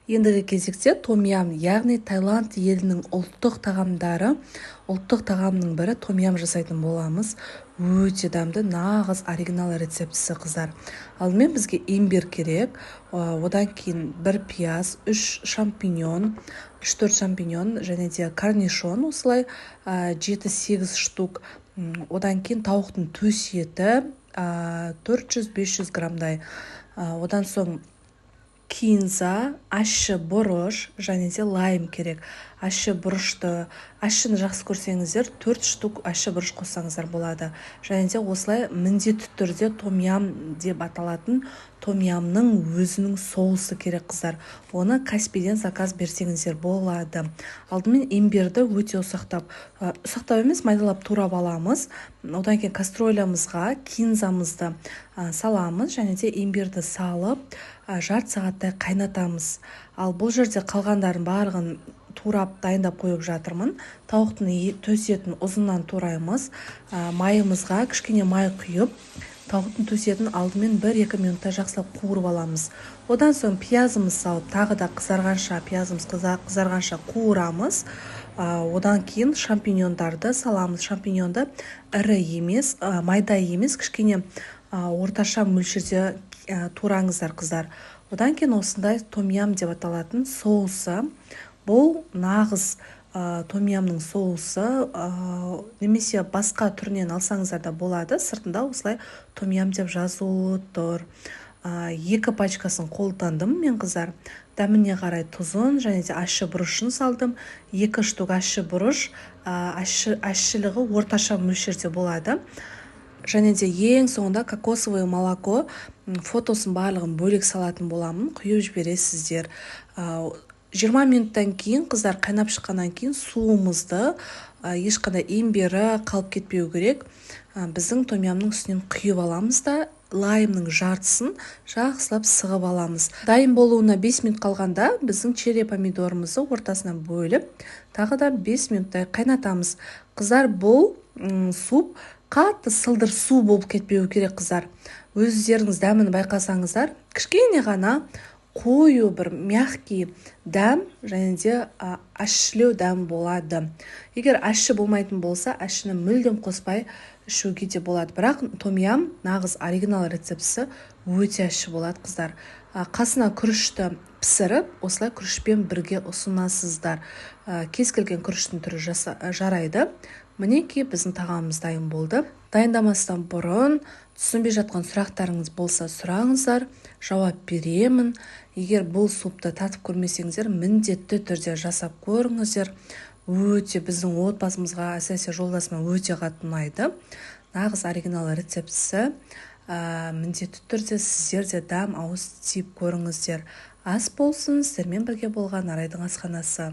Ендігі кезекте том ям, яғни Таиланд елінің ұлттық тағамның бірі том ям жасайтын боламыз. Өте дәмді, нағыз оригинал рецептісі қыздар. Алдымен бізге имбир керек, одан кейін 1 пияз, 3 шампиньон, 3-4 шампиньон және де корнишон, осылай 7-8 штук. Одан кейін тауықтың төс еті 400-500 грамдай. Одан соң кинза, ащы бұрыш және де лайм керек. Ащы бұрышты, ащыны жақсы көрсеңіздер, 4 штук ащы бұрыш қоссаңыздар болады. Және де осылай міндетті түрде том ям деп аталатын том ямның өзінің соусы керек қыздар. Оны Каспийден заказ берсеңіздер болады. Алдымен имбирді өте ұсақтап емес, майдалап турап аламыз. Одан кейін кастролямызға кинзамызды саламыз және де имбирді салып жарты сағаттай қайнатамыз. Ал бұл жерде қалғандарын барлығын турап дайындап қойып жатырмын. Тауықтың төс етін ұзыннан тураймыз. Майымызға кішкене май құйып, тауықтың төс етін алдымен 1-2 минутта жақсылап қуырып аламыз. Одан соң пиязымыз салып, тағы да пиязымыз қызарғанша қуырамыз. Одан кейін шампиньондарды саламыз. Шампиньонды ірі емес, майда емес, кішкене орташа мөлшерде тураңыздар қыздар. Одан кейін осындай том ям деп аталатын соусы. Бұл нағыз том ямның соусы, немесе басқа түрінен алсаңыздар да болады. Сыртында осылай том ям деп жазулы тұр. 2 пачкасын қолдандым мен қыздар. Дәміне қарай тұзын және де ащы бұрышын салдым. 2 штук ащы бұрыш, ащылығы орташа мөлшерде болады. Және де ең соңында кокосовое молоко, фотосын барлығын бөлек салатын боламын, құйып жібересіздер. 20 минуттан кейін қыздар қайнап шыққаннан кейін суымызды ешқандай имбирі қалып кетпеу керек. Біздің том ямның үстінен құйып аламыз да лаймның жартысын жақсылап сығып аламыз. Дайын болуына 5 минут қалғанда біздің черри помидорымызды ортасынан бөліп, тағы да 5 минуттай қайнатамыз. Қыздар, бұл суп қатты сылдыр су болып кетпеу керек қыздар. Өздеріңіз дәмін байқасаңыздар, кішкене ғана қою бір мягкий дәм және де ащылау дәм болады. Егер ащы болмайтын болса, ащыны мүлдем қоспай ішуге де болады. Бірақ том ям нағыз оригинал рецептісі өте ащы болады қыздар. Қасына күрішті пісіріп, осылай күрішпен бірге ұсынасыздар. Кез келген күріштің түрі жарайды. Мінекей біздің тағамымыз дайын болды. Дайындамастан бұрын түсінбей жатқан сұрақтарыңыз болса сұраңыздар, жауап беремін. Егер бұл супты татып көрмесеңіздер, міндетті түрде жасап көріңіздер. Өте біздің отбасымызға, әсіресе жолдасыма өте қатты ұнайды. Нағыз оригинал рецептісі. Міндетті түрде сіздер де дәм ауыз тиіп көріңіздер. Ас болсын, сіздермен бірге болған Арайдың асханасы.